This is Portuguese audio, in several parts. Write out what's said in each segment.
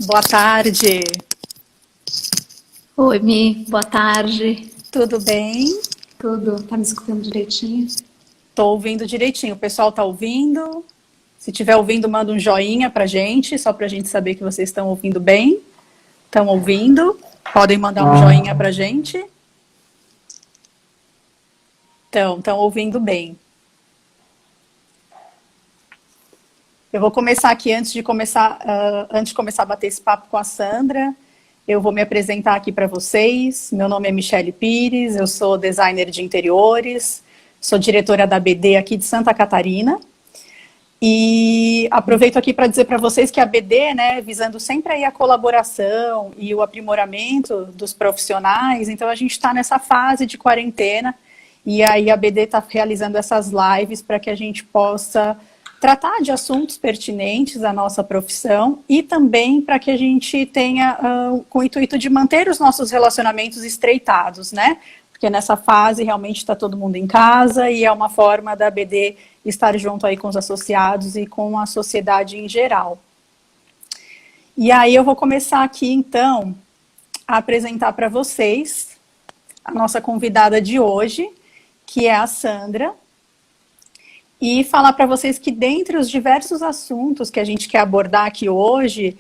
Boa tarde, Oi, Mi, boa tarde. tudo bem? Tudo? Tá me escutando direitinho? Tô ouvindo direitinho, o pessoal tá ouvindo? Se estiver ouvindo, manda um joinha pra gente, só pra gente saber que vocês estão ouvindo bem. Estão ouvindo? Podem mandar um joinha pra gente? Estão ouvindo bem. Eu vou começar aqui antes de começar a bater esse papo com a Sandra. Eu vou me apresentar aqui para vocês. Meu nome é Michele Pires, eu sou designer de interiores, sou diretora da BD aqui de Santa Catarina. E aproveito aqui para dizer para vocês que a BD, né, visando sempre aí a colaboração e o aprimoramento dos profissionais, então a gente está nessa fase de quarentena e aí a BD está realizando essas lives para que a gente possa tratar de assuntos pertinentes à nossa profissão e também para que a gente tenha com o intuito de manter os nossos relacionamentos estreitados, né? Porque nessa fase realmente está todo mundo em casa e é uma forma da BD estar junto aí com os associados e com a sociedade em geral. E aí eu vou começar aqui então a apresentar para vocês a nossa convidada de hoje, que é a Sandra, e falar para vocês que dentre os diversos assuntos que a gente quer abordar aqui hoje,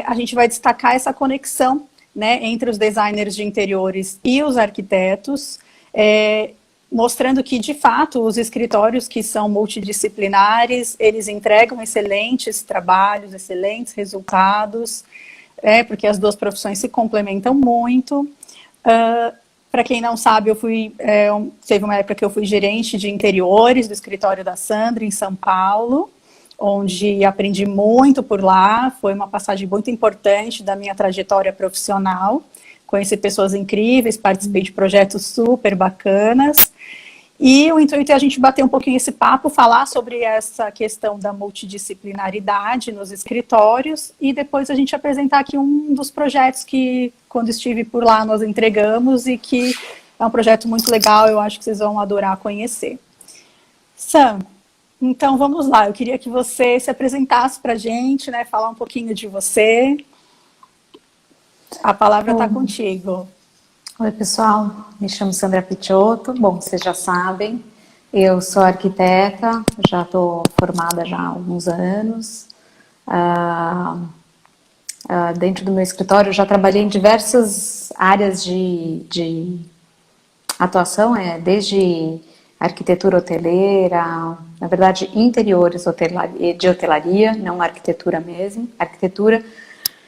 a gente vai destacar essa conexão, né, entre os designers de interiores e os arquitetos, mostrando que, de fato, os escritórios que são multidisciplinares, eles entregam excelentes trabalhos, excelentes resultados, porque as duas profissões se complementam muito. Para quem não sabe, teve uma época que eu fui gerente de interiores do escritório da Sandra, em São Paulo, onde aprendi muito por lá, foi uma passagem muito importante da minha trajetória profissional, conheci pessoas incríveis, participei de projetos super bacanas, e o intuito é a gente bater um pouquinho esse papo, falar sobre essa questão da multidisciplinaridade nos escritórios e depois a gente apresentar aqui um dos projetos que, quando estive por lá, nós entregamos e que é um projeto muito legal, eu acho que vocês vão adorar conhecer. Sam, então vamos lá, eu queria que você se apresentasse para a gente, né, falar um pouquinho de você. A palavra está contigo. Oi, pessoal. Me chamo Sandra Picciotto. Bom, vocês já sabem, eu sou arquiteta, já estou formada já há alguns anos. Dentro do meu escritório, eu já trabalhei em diversas áreas de atuação, desde arquitetura hoteleira, na verdade, interiores de hotelaria, não arquitetura mesmo, arquitetura.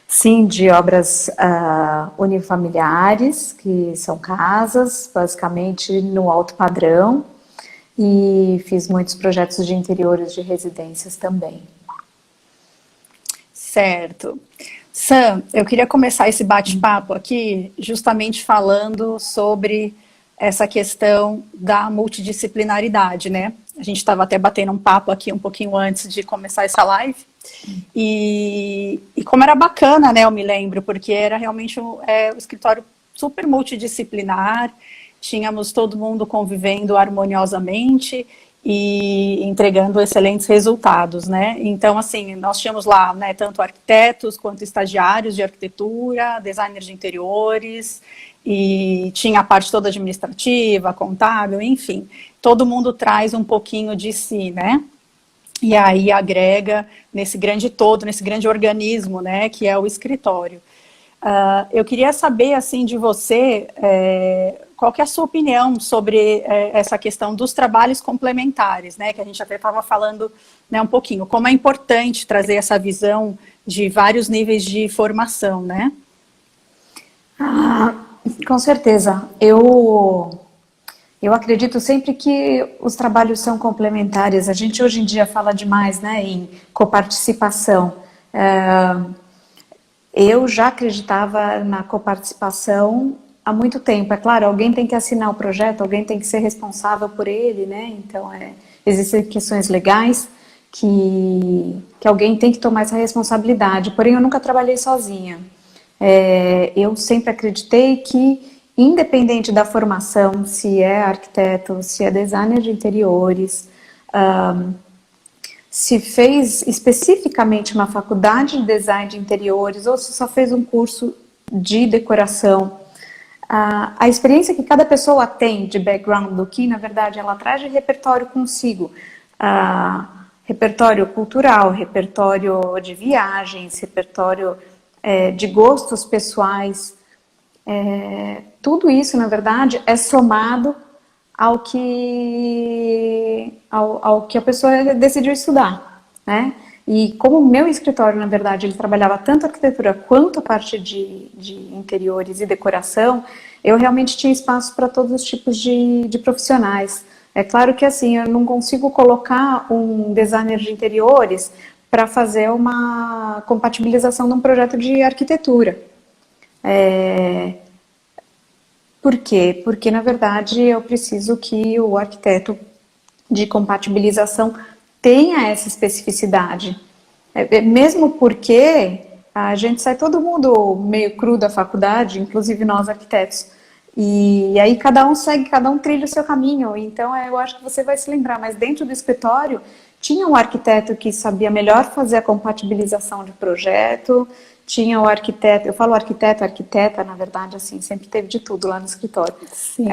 Sim, de obras unifamiliares, que são casas, basicamente no alto padrão, e fiz muitos projetos de interiores de residências também. Certo. Sam, eu queria começar esse bate-papo aqui justamente falando sobre essa questão da multidisciplinaridade, né? A gente estava até batendo um papo aqui um pouquinho antes de começar essa live, e como era bacana, né, eu me lembro, porque era realmente um escritório super multidisciplinar, tínhamos todo mundo convivendo harmoniosamente e entregando excelentes resultados, né? Então, assim, nós tínhamos lá, né, tanto arquitetos quanto estagiários de arquitetura, designers de interiores, e tinha a parte toda administrativa, contábil, enfim, todo mundo traz um pouquinho de si, né? E aí agrega nesse grande todo, nesse grande organismo, né, que é o escritório. Eu queria saber, assim, de você, qual que é a sua opinião sobre essa questão dos trabalhos complementares, né, que a gente até estava falando, né, um pouquinho, como é importante trazer essa visão de vários níveis de formação, né? Com certeza. Eu acredito sempre que os trabalhos são complementares. A gente hoje em dia fala demais, né, em coparticipação. Eu já acreditava na coparticipação há muito tempo. É claro, alguém tem que assinar o projeto, alguém tem que ser responsável por ele, né? Então, existem questões legais que alguém tem que tomar essa responsabilidade. Porém, eu nunca trabalhei sozinha. Eu sempre acreditei que, independente da formação, se é arquiteto, se é designer de interiores, se fez especificamente uma faculdade de design de interiores ou se só fez um curso de decoração. A experiência que cada pessoa tem de background do que, na verdade, ela traz de repertório consigo. Repertório cultural, repertório de viagens, repertório de gostos pessoais. Tudo isso, na verdade, é somado ao que a pessoa decidiu estudar, né? E como o meu escritório, na verdade, ele trabalhava tanto arquitetura quanto a parte de interiores e decoração, eu realmente tinha espaço para todos os tipos de profissionais. É claro que assim, eu não consigo colocar um designer de interiores para fazer uma compatibilização de um projeto de arquitetura. Por quê? Porque, na verdade, eu preciso que o arquiteto de compatibilização tenha essa especificidade. Mesmo porque a gente sai todo mundo meio cru da faculdade, inclusive nós arquitetos, e aí cada um trilha o seu caminho. Então eu acho que você vai se lembrar, mas dentro do escritório tinha um arquiteto que sabia melhor fazer a compatibilização de projeto, tinha o arquiteto, eu falo arquiteto, arquiteta, na verdade, assim, sempre teve de tudo lá no escritório. Sim.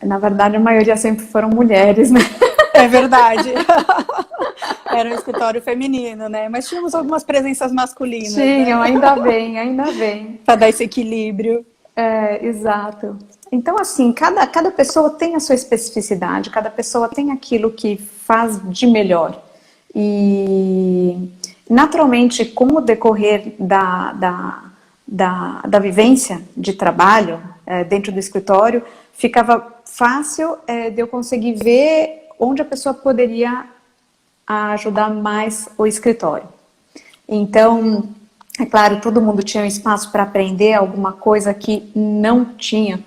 Na verdade, a maioria sempre foram mulheres, né? É verdade. Era um escritório feminino, né? Mas tínhamos algumas presenças masculinas. Tinham, né? ainda bem, ainda bem. Para dar esse equilíbrio. Exato. Então, assim, cada pessoa tem a sua especificidade, cada pessoa tem aquilo que faz de melhor. E, naturalmente, com o decorrer da vivência de trabalho dentro do escritório, ficava fácil de eu conseguir ver onde a pessoa poderia ajudar mais o escritório. Então, é claro, todo mundo tinha um espaço para aprender alguma coisa que não tinha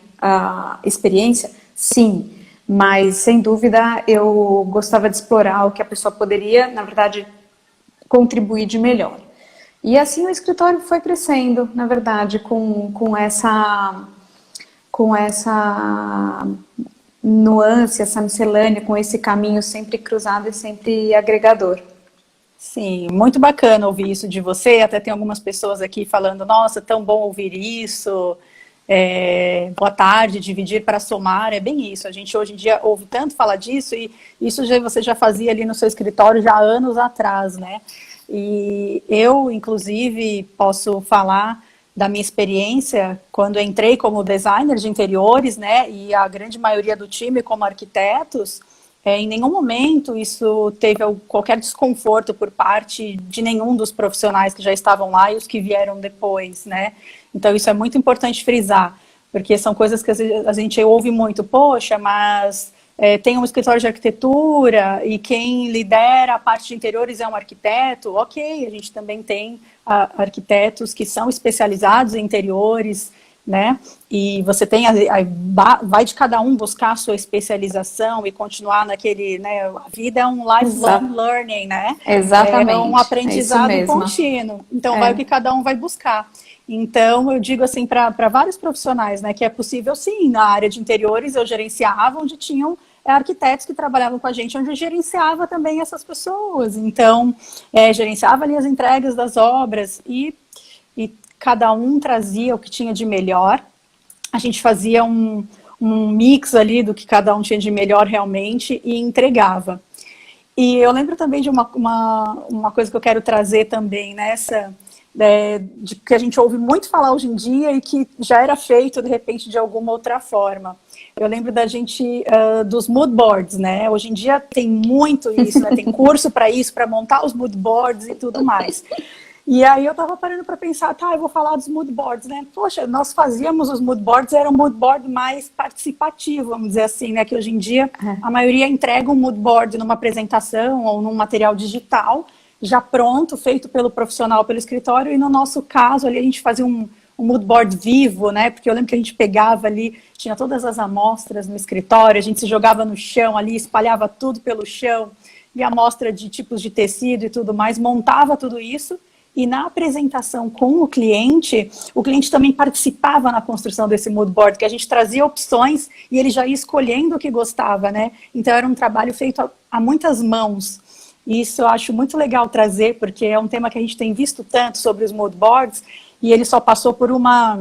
experiência, sim, mas sem dúvida eu gostava de explorar o que a pessoa poderia, na verdade, contribuir de melhor. E assim o escritório foi crescendo, na verdade, com essa nuance, essa miscelânea, com esse caminho sempre cruzado e sempre agregador. Sim, muito bacana ouvir isso de você. Até tem algumas pessoas aqui falando, nossa, tão bom ouvir isso. Boa tarde, dividir para somar, é bem isso. A gente hoje em dia ouve tanto falar disso e isso você já fazia ali no seu escritório já há anos atrás, né? E eu, inclusive, posso falar da minha experiência quando entrei como designer de interiores, né? E a grande maioria do time como arquitetos. Em nenhum momento isso teve qualquer desconforto por parte de nenhum dos profissionais que já estavam lá e os que vieram depois, né? Então isso é muito importante frisar, porque são coisas que a gente ouve muito, poxa, mas tem um escritório de arquitetura e quem lidera a parte de interiores é um arquiteto, ok, a gente também tem arquitetos que são especializados em interiores, né? E você tem vai de cada um buscar a sua especialização e continuar naquele, né? A vida é um lifelong learning, né? Exatamente. É um aprendizado contínuo. Então vai o que cada um vai buscar. Então eu digo assim para vários profissionais, né? Que é possível sim, na área de interiores eu gerenciava onde tinham arquitetos que trabalhavam com a gente, onde eu gerenciava também essas pessoas. Então gerenciava ali as entregas das obras e cada um trazia o que tinha de melhor, a gente fazia um mix ali do que cada um tinha de melhor realmente e entregava. E eu lembro também de uma coisa que eu quero trazer também nessa, de que a gente ouve muito falar hoje em dia e que já era feito de repente de alguma outra forma. Eu lembro da gente, dos mood boards, né? Hoje em dia tem muito isso, né? Tem curso para isso, para montar os mood boards e tudo mais. E aí eu tava parando para pensar, tá, eu vou falar dos mood boards, né? Poxa, nós fazíamos os mood boards, era um mood board mais participativo, vamos dizer assim, né? Que hoje em dia a maioria entrega um mood board numa apresentação ou num material digital, já pronto, feito pelo profissional, pelo escritório, e no nosso caso ali a gente fazia um mood board vivo, né? Porque eu lembro que a gente pegava ali, tinha todas as amostras no escritório, a gente se jogava no chão ali, espalhava tudo pelo chão, e amostra de tipos de tecido e tudo mais, montava tudo isso, E na apresentação com o cliente também participava na construção desse mood board, que a gente trazia opções e ele já ia escolhendo o que gostava, né? Então era um trabalho feito a muitas mãos. E isso eu acho muito legal trazer, porque é um tema que a gente tem visto tanto sobre os mood boards, e ele só passou por uma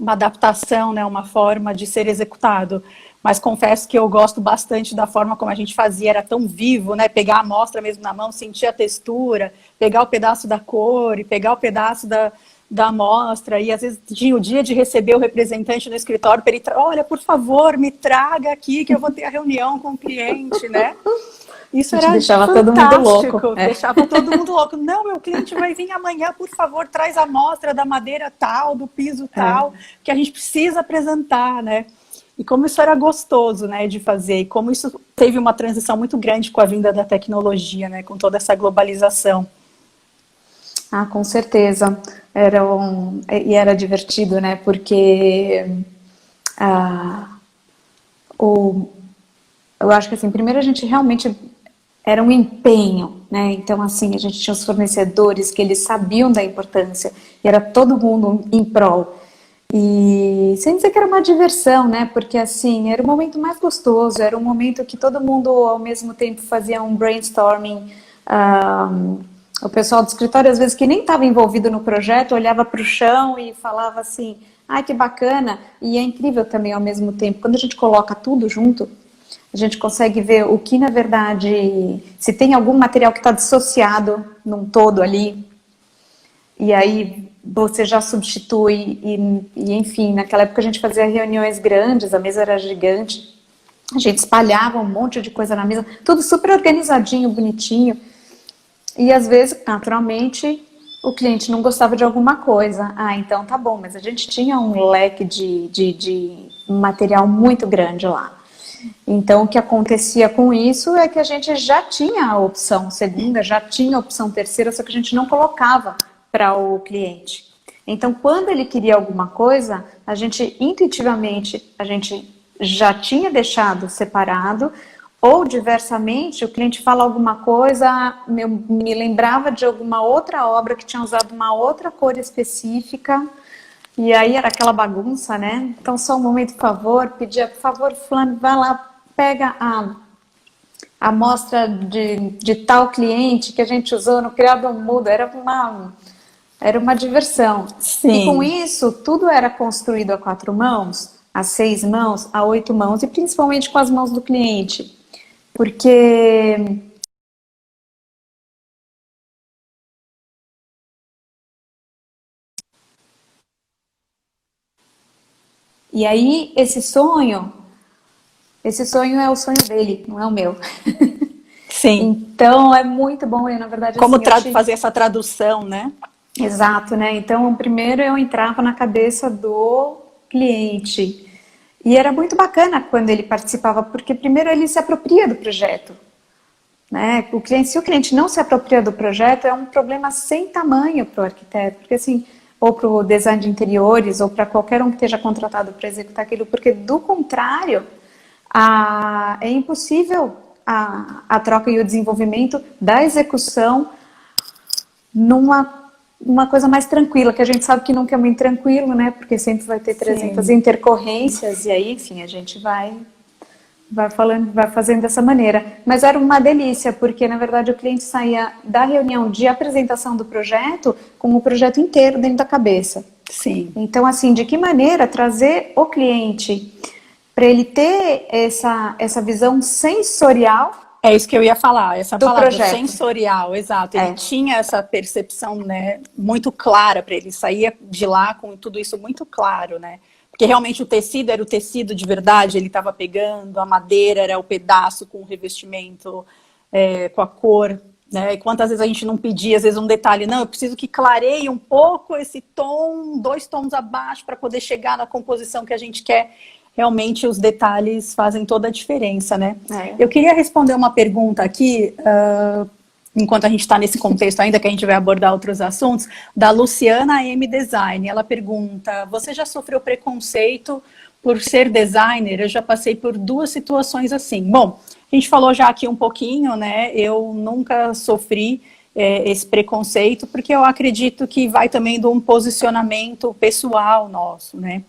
adaptação, né, uma forma de ser executado. Mas confesso que eu gosto bastante da forma como a gente fazia, era tão vivo, né? Pegar a amostra mesmo na mão, sentir a textura, pegar o pedaço da cor e pegar o pedaço da amostra. E às vezes tinha o dia de receber o representante no escritório para ele, olha, por favor, me traga aqui que eu vou ter a reunião com o cliente, né? Isso era deixava fantástico, todo mundo louco. Deixava todo mundo louco. Não, meu cliente vai vir amanhã, por favor, traz a amostra da madeira tal, do piso tal, que a gente precisa apresentar, né? E como isso era gostoso, né, de fazer, e como isso teve uma transição muito grande com a vinda da tecnologia, né, com toda essa globalização. Ah, com certeza. E era divertido, né, porque eu acho que assim, primeiro a gente realmente era um empenho, né, então assim, a gente tinha os fornecedores que eles sabiam da importância, e era todo mundo em prol. E sem dizer que era uma diversão, né? Porque assim, era o momento mais gostoso, era um momento que todo mundo ao mesmo tempo fazia um brainstorming. O pessoal do escritório, às vezes, que nem estava envolvido no projeto, olhava para o chão e falava assim, ai, que bacana. E é incrível também ao mesmo tempo, quando a gente coloca tudo junto, a gente consegue ver o que, na verdade, se tem algum material que está dissociado num todo ali, e aí você já substitui, e enfim, naquela época a gente fazia reuniões grandes, a mesa era gigante, a gente espalhava um monte de coisa na mesa, tudo super organizadinho, bonitinho, e às vezes, naturalmente, o cliente não gostava de alguma coisa. Ah, então tá bom, mas a gente tinha um leque de material muito grande lá. Então, o que acontecia com isso é que a gente já tinha a opção segunda, já tinha a opção terceira, só que a gente não colocava para o cliente. Então, quando ele queria alguma coisa, a gente intuitivamente, a gente já tinha deixado separado, ou diversamente, o cliente fala alguma coisa, eu me lembrava de alguma outra obra que tinha usado uma outra cor específica, e aí era aquela bagunça, né? Então, só um momento, por favor, pedia, por favor, fulano, vai lá, pega a amostra de tal cliente que a gente usou no criado mudo, era uma diversão. Sim. E com isso, tudo era construído a 4 mãos, a 6 mãos, a 8 mãos, e principalmente com as mãos do cliente. Porque e aí esse sonho é o sonho dele, não é o meu. Sim. Então é muito bom, e na verdade Como assim, fazer essa tradução, né? Exato, né? Então, primeiro eu entrava na cabeça do cliente. E era muito bacana quando ele participava, porque primeiro ele se apropria do projeto, né? Se o cliente não se apropria do projeto, é um problema sem tamanho para o arquiteto, porque assim, ou para o design de interiores, ou para qualquer um que esteja contratado para executar aquilo, porque do contrário, é impossível a troca e o desenvolvimento da execução numa coisa mais tranquila, que a gente sabe que nunca é muito tranquilo, né? Porque sempre vai ter 300 intercorrências, e aí, enfim, a gente vai fazendo dessa maneira. Mas era uma delícia, porque na verdade o cliente saía da reunião de apresentação do projeto com o projeto inteiro dentro da cabeça. Sim. Então, assim, de que maneira trazer o cliente para ele ter essa visão sensorial. É isso que eu ia falar, essa palavra projeto. Sensorial, exato. Ele tinha essa percepção, né, muito clara para ele, saía de lá com tudo isso muito claro, né? Porque realmente o tecido era o tecido de verdade, ele estava pegando, a madeira era o pedaço com o revestimento, com a cor, né? E quantas vezes a gente não pedia, às vezes, um detalhe, não, eu preciso que clareie um pouco esse tom, 2 tons abaixo, para poder chegar na composição que a gente quer. Realmente os detalhes fazem toda a diferença, né? Eu queria responder uma pergunta aqui, enquanto a gente está nesse contexto ainda, que a gente vai abordar outros assuntos, da Luciana M Design. Ela pergunta, você já sofreu preconceito por ser designer? Eu já passei por 2 situações assim. Bom, a gente falou já aqui um pouquinho, né? Eu nunca sofri, esse preconceito, porque eu acredito que vai também de um posicionamento pessoal nosso, né?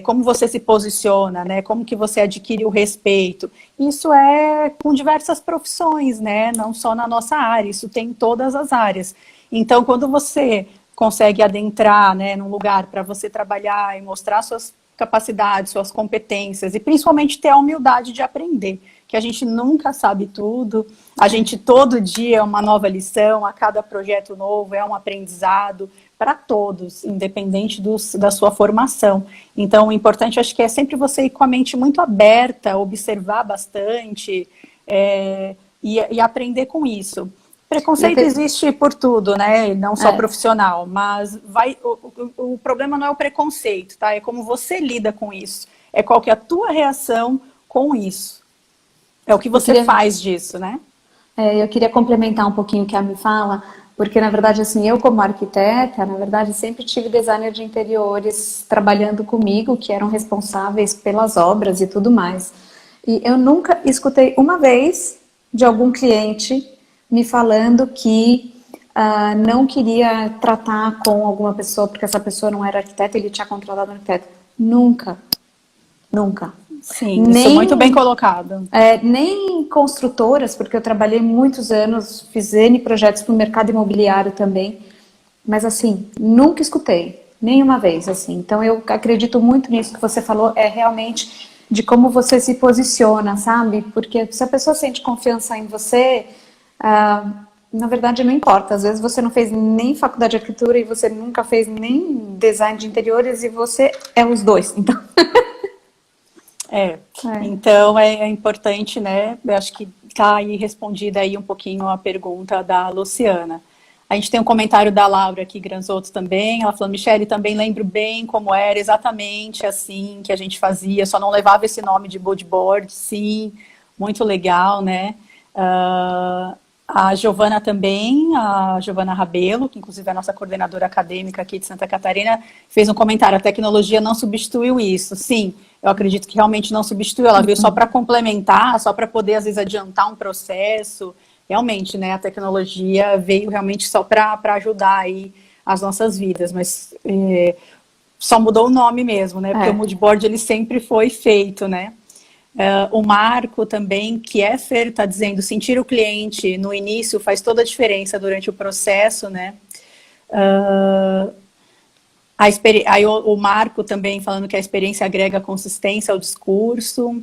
Como você se posiciona, né? Como que você adquire o respeito. Isso é com diversas profissões, né? Não só na nossa área, isso tem em todas as áreas. Então, quando você consegue adentrar, né, num lugar para você trabalhar e mostrar suas capacidades, suas competências, e principalmente ter a humildade de aprender, que a gente nunca sabe tudo, a gente todo dia é uma nova lição, a cada projeto novo é um aprendizado para todos, independente da sua formação. Então, o importante, acho que é sempre você ir com a mente muito aberta, observar bastante e aprender com isso. Preconceito existe por tudo, né? Não só profissional, mas o problema não é o preconceito, tá? É como você lida com isso. É qual que é a tua reação com isso. É o que você faz disso, né? Eu queria complementar um pouquinho o que a Mi fala, porque, na verdade, assim, eu como arquiteta, na verdade, sempre tive designer de interiores trabalhando comigo, que eram responsáveis pelas obras e tudo mais. E eu nunca escutei uma vez de algum cliente me falando que não queria tratar com alguma pessoa porque essa pessoa não era arquiteta, ele tinha contratado um arquiteto. Nunca. Nunca. Sim, isso é muito bem colocado. Nem construtoras, porque eu trabalhei muitos anos, fiz N projetos para o mercado imobiliário também, mas assim, nunca escutei, nenhuma vez, assim. Então eu acredito muito nisso que você falou, é realmente de como você se posiciona, sabe? Porque se a pessoa sente confiança em você, na verdade não importa, às vezes você não fez nem faculdade de arquitetura e você nunca fez nem design de interiores e você é os dois, então... Então é importante, né? Eu acho que está aí respondida aí um pouquinho a pergunta da Luciana. A gente tem um comentário da Laura aqui, Granzotto também. Ela falou: Michele, também lembro bem como era exatamente assim que a gente fazia, só não levava esse nome de bodyboard, sim, muito legal, né? A Giovana também, a Giovana Rabelo, que inclusive é a nossa coordenadora acadêmica aqui de Santa Catarina, fez um comentário: a tecnologia não substituiu isso. Sim, eu acredito que realmente não substituiu, ela veio só para complementar, só para poder, às vezes, adiantar um processo. Realmente, né, a tecnologia veio realmente só para ajudar aí as nossas vidas, mas só mudou o nome mesmo, né, porque o moodboard ele sempre foi feito, né. O Marco também, que Fer, está dizendo: sentir o cliente no início faz toda a diferença durante o processo, né. Aí o Marco também falando que a experiência agrega consistência ao discurso.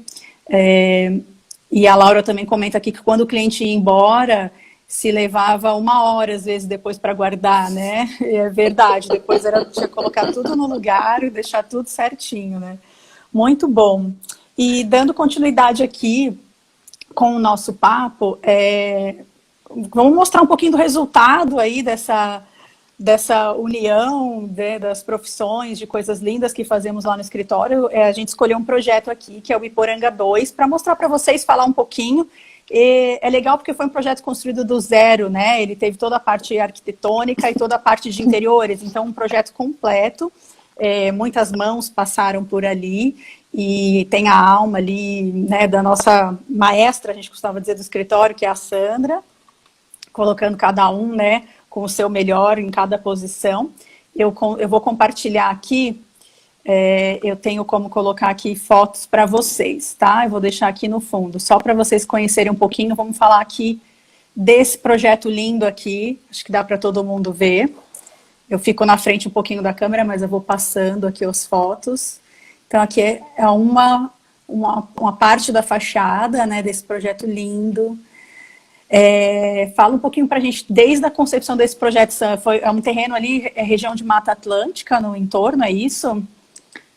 E a Laura também comenta aqui que quando o cliente ia embora, se levava 1 hora, às vezes, depois para guardar, né? E é verdade, depois tinha que colocar tudo no lugar e deixar tudo certinho, né? Muito bom. E dando continuidade aqui com o nosso papo, vamos mostrar um pouquinho do resultado aí dessa união, né, das profissões, de coisas lindas que fazemos lá no escritório. A gente escolheu um projeto aqui, que é o Iporanga 2, para mostrar para vocês, falar um pouquinho. É legal porque foi um projeto construído do zero, né? Ele teve toda a parte arquitetônica e toda a parte de interiores, então um projeto completo. Muitas mãos passaram por ali e tem a alma ali, né, da nossa maestra, a gente costumava dizer, do escritório, que é a Sandra, colocando cada um, né, com o seu melhor em cada posição. Eu vou compartilhar aqui, eu tenho como colocar aqui fotos para vocês, tá? Eu vou deixar aqui no fundo, só para vocês conhecerem um pouquinho. Vamos falar aqui desse projeto lindo aqui, acho que dá para todo mundo ver. Eu fico na frente um pouquinho da câmera, mas eu vou passando aqui as fotos. Então aqui é uma parte da fachada, né, desse projeto lindo. Fala um pouquinho para a gente, desde a concepção desse projeto, é um terreno ali, região de Mata Atlântica no entorno, é isso?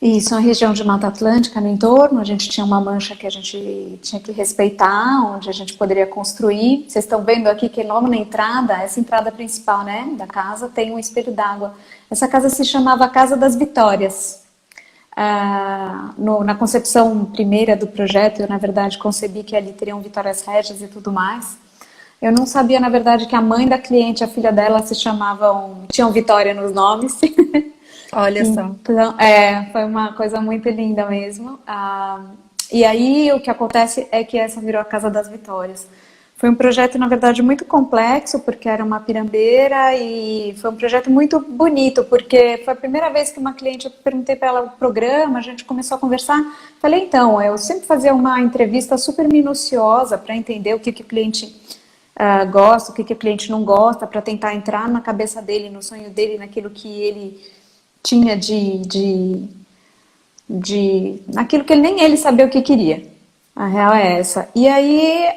Isso, é uma região de Mata Atlântica no entorno, a gente tinha uma mancha que a gente tinha que respeitar, onde a gente poderia construir. Vocês estão vendo aqui que logo na entrada, essa entrada principal, né, da casa, tem um espelho d'água. Essa casa se chamava Casa das Vitórias. Na concepção primeira do projeto, eu na verdade concebi que ali teriam Vitórias Régias e tudo mais. Eu não sabia, na verdade, que a mãe da cliente, a filha dela, se tinham Vitória nos nomes. Olha só. Então, foi uma coisa muito linda mesmo. E aí, o que acontece é que essa virou a Casa das Vitórias. Foi um projeto, na verdade, muito complexo, porque era uma pirambeira, e foi um projeto muito bonito, porque foi a primeira vez que uma cliente, eu perguntei para ela o programa, a gente começou a conversar, falei, então, eu sempre fazia uma entrevista super minuciosa para entender o que, que o cliente gosta, o que, que o cliente não gosta, para tentar entrar na cabeça dele, no sonho dele, naquilo que ele tinha naquilo que nem ele sabia o que queria. A real é essa. E aí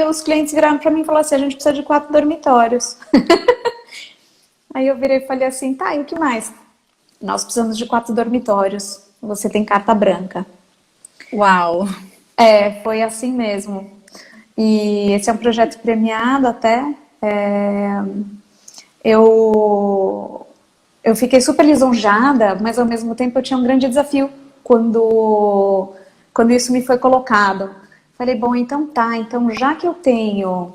os clientes viraram para mim e falaram assim, a gente precisa de 4 dormitórios. Aí eu virei e falei assim, tá, e o que mais? Nós precisamos de 4 dormitórios. Você tem carta branca. Uau! Foi assim mesmo. E esse é um projeto premiado até. Eu fiquei super lisonjada, mas ao mesmo tempo eu tinha um grande desafio quando isso me foi colocado. Falei, bom, então tá, então já que eu tenho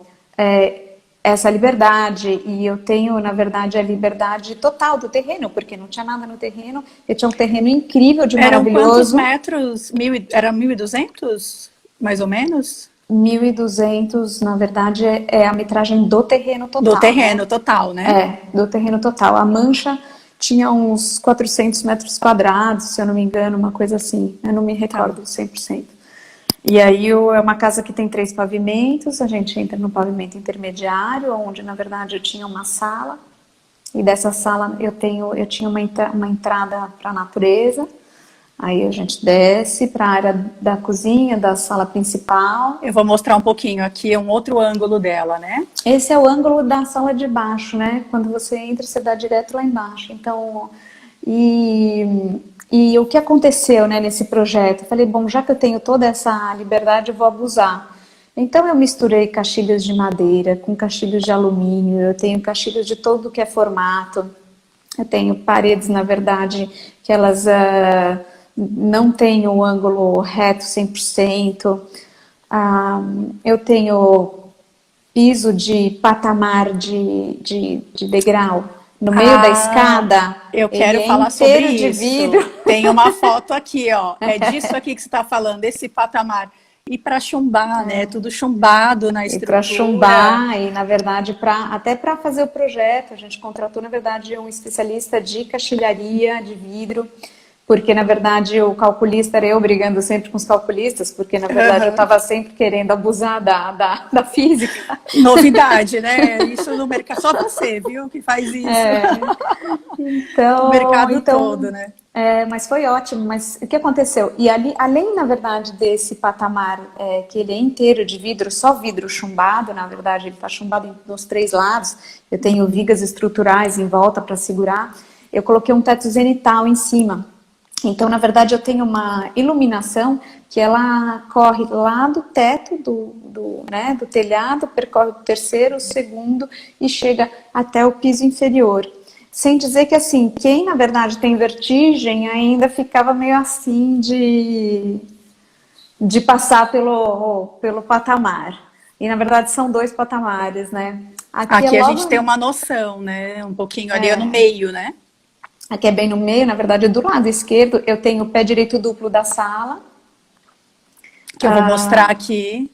essa liberdade, e eu tenho, na verdade, a liberdade total do terreno, porque não tinha nada no terreno, eu tinha um terreno incrível, de Eram quantos maravilhoso. metros? Era 1.200, mais ou menos? 1.200, na verdade, é a metragem do terreno total. Do terreno né? total, né? Do terreno total. A Mancha tinha uns 400 metros quadrados, se eu não me engano, uma coisa assim. Eu não me recordo 100%. E aí é uma casa que tem 3 pavimentos, a gente entra no pavimento intermediário, onde, na verdade, eu tinha uma sala. E dessa sala eu tinha uma entrada para a natureza. Aí a gente desce para a área da cozinha, da sala principal. Eu vou mostrar um pouquinho aqui, um outro ângulo dela, né? Esse é o ângulo da sala de baixo, né? Quando você entra, você dá direto lá embaixo. Então, e o que aconteceu, né, nesse projeto? Eu falei, bom, já que eu tenho toda essa liberdade, eu vou abusar. Então eu misturei caixilhos de madeira com caixilhos de alumínio, eu tenho caixilhos de todo que é formato. Eu tenho paredes, na verdade, que elas não têm o ângulo reto 100%. Eu tenho piso de patamar de degrau. No meio da escada, eu ele quero é falar sobre inteiro de isso. vidro. Tem uma foto aqui, ó. É disso aqui que você está falando, esse patamar. E para chumbar, né? Tudo chumbado na E estrutura. para chumbar, e na verdade, até para fazer o projeto, a gente contratou, na verdade, um especialista de caixilharia de vidro, porque, na verdade, o calculista era eu brigando sempre com os calculistas, porque, na verdade, eu estava sempre querendo abusar da física. Novidade, né? Isso no mercado. Só você, viu, que faz isso. Então, o mercado todo, né? Mas foi ótimo. Mas o que aconteceu? E ali, além, na verdade, desse patamar que ele é inteiro de vidro, só vidro chumbado, na verdade, ele está chumbado nos 3 lados. Eu tenho vigas estruturais em volta para segurar. Eu coloquei um teto zenital em cima. Então, na verdade, eu tenho uma iluminação que ela corre lá do teto do telhado, percorre o terceiro, o segundo e chega até o piso inferior. Sem dizer que, assim, quem, na verdade, tem vertigem ainda ficava meio assim de passar pelo patamar. E, na verdade, são 2 patamares, né? Aqui a gente tem uma noção, né? Um pouquinho ali no meio, né? Aqui é bem no meio, na verdade, do lado esquerdo, eu tenho o pé direito duplo da sala. Que eu vou mostrar aqui.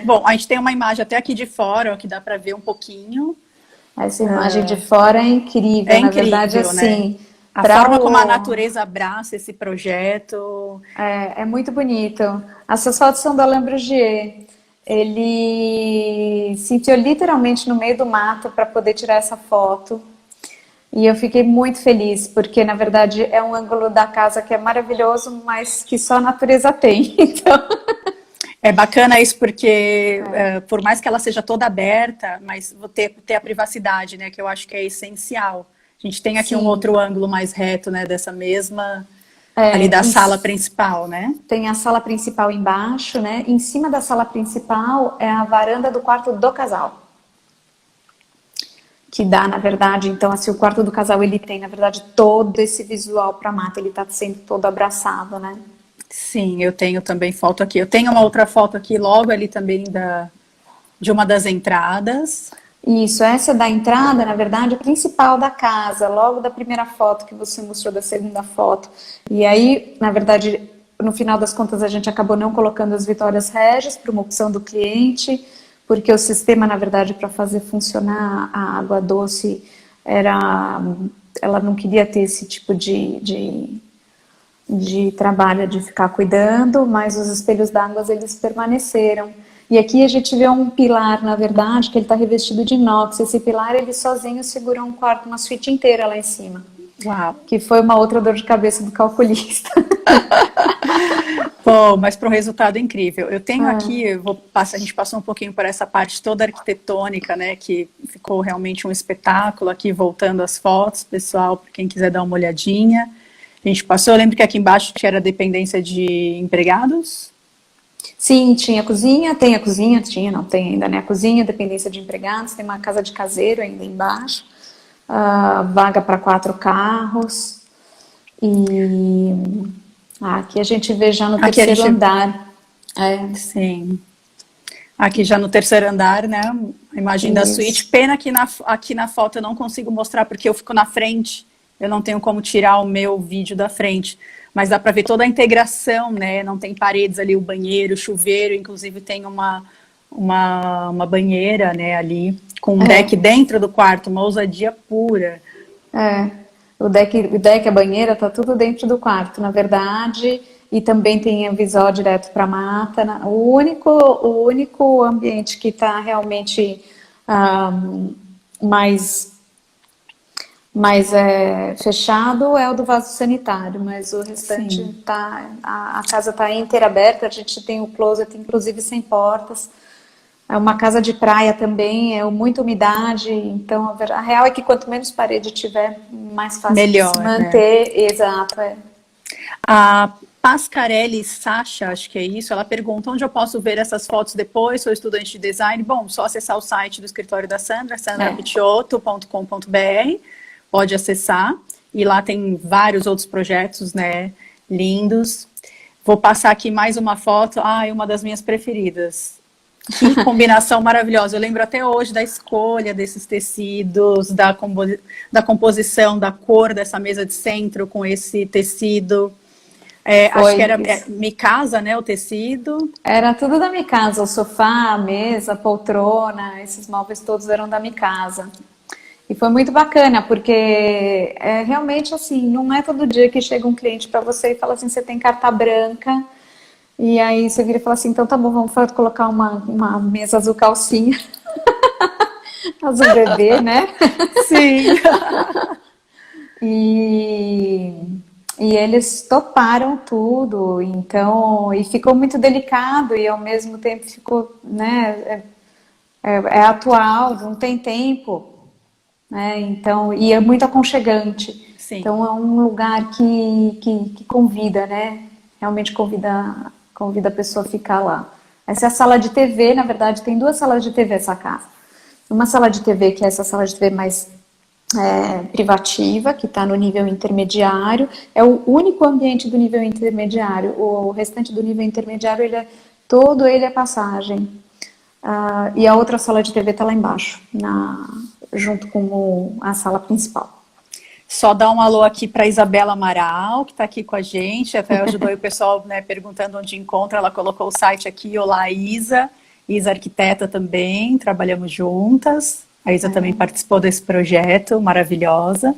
Bom, a gente tem uma imagem até aqui de fora, ó, que dá para ver um pouquinho. Essa imagem de fora é incrível, na verdade, assim. Né? A forma como a natureza abraça esse projeto. É muito bonito. Essas fotos são do Alain Brugier. Ele se enfiou literalmente no meio do mato para poder tirar essa foto. E eu fiquei muito feliz, porque, na verdade, é um ângulo da casa que é maravilhoso, mas que só a natureza tem. Então... É bacana isso, porque por mais que ela seja toda aberta, mas vou ter a privacidade, né? Que eu acho que é essencial. A gente tem aqui um outro ângulo mais reto, né? Dessa mesma... ali da sala principal, né? Tem a sala principal embaixo, né? Em cima da sala principal é a varanda do quarto do casal. Que dá, na verdade, então, assim, o quarto do casal, ele tem, na verdade, todo esse visual para a mata, ele tá sendo todo abraçado, né? Sim, eu tenho também foto aqui. Eu tenho uma outra foto aqui, logo ali também de uma das entradas. Isso, essa é da entrada, na verdade, principal da casa, logo da primeira foto que você mostrou, da segunda foto. E aí, na verdade, no final das contas a gente acabou não colocando as Vitórias Regis por uma opção do cliente, porque o sistema, na verdade, para fazer funcionar a água doce, ela não queria ter esse tipo de trabalho de ficar cuidando, mas os espelhos d'água eles permaneceram. E aqui a gente vê um pilar, na verdade, que ele está revestido de inox. Esse pilar, ele sozinho segura um quarto, uma suíte inteira lá em cima. Uau! Que foi uma outra dor de cabeça do calculista. Pô, mas para um resultado incrível. Eu tenho aqui, a gente passou um pouquinho por essa parte toda arquitetônica, né, que ficou realmente um espetáculo aqui, voltando às fotos, pessoal, para quem quiser dar uma olhadinha. A gente passou, eu lembro que aqui embaixo era dependência de empregados. Sim, tinha cozinha, não tem ainda, né? A cozinha, dependência de empregados, tem uma casa de caseiro ainda embaixo, vaga para 4 carros, e aqui a gente vê já no terceiro andar. Sim. Aqui já no terceiro andar, né? A imagem da suíte. Pena que aqui na foto eu não consigo mostrar, porque eu fico na frente, eu não tenho como tirar o meu vídeo da frente. Mas dá para ver toda a integração, né? Não tem paredes ali, o banheiro, o chuveiro, inclusive tem uma banheira, né, ali, com um deck dentro do quarto, uma ousadia pura. O deck, a banheira, tá tudo dentro do quarto, na verdade, e também tem visor direto para a mata. O único ambiente que está realmente mais fechado é o do vaso sanitário, mas o restante a casa está inteira aberta, a gente tem o closet, inclusive sem portas. É uma casa de praia também, muita umidade, então a real é que quanto menos parede tiver, mais fácil melhor, de se manter. Né? Exato, A Pascarelli Sacha, acho que é isso, ela pergunta onde eu posso ver essas fotos depois, sou estudante de design. Bom, só acessar o site do escritório da Sandra, sandrapicciotto.com.br, pode acessar, e lá tem vários outros projetos, né, lindos. Vou passar aqui mais uma foto, uma das minhas preferidas. Que combinação maravilhosa, eu lembro até hoje da escolha desses tecidos, da composição, da cor dessa mesa de centro com esse tecido. Acho que era Micasa, né, o tecido. Era tudo da Micasa, o sofá, a mesa, a poltrona, esses móveis todos eram da Micasa. E foi muito bacana, porque realmente assim, não é todo dia que chega um cliente para você e fala assim, você tem carta branca, e aí você vira e fala assim, então tá bom, vamos colocar uma mesa azul calcinha, azul bebê, né? Sim. E eles toparam tudo, então, e ficou muito delicado, e ao mesmo tempo ficou, né, atual, não tem tempo, né, então, e é muito aconchegante. Sim. Então é um lugar que convida, né, realmente convida a pessoa a ficar lá. Essa é a sala de TV, na verdade tem 2 salas de TV essa casa. Uma sala de TV que é essa sala de TV mais privativa, que está no nível intermediário, é o único ambiente do nível intermediário, o restante do nível intermediário, todo ele é passagem. E a outra sala de TV está lá embaixo, junto com a sala principal. Só dar um alô aqui para Isabela Amaral, que está aqui com a gente, até ajudou o pessoal, né, perguntando onde encontra, ela colocou o site aqui. Olá, Isa arquiteta também, trabalhamos juntas. A Isa também participou desse projeto, maravilhosa.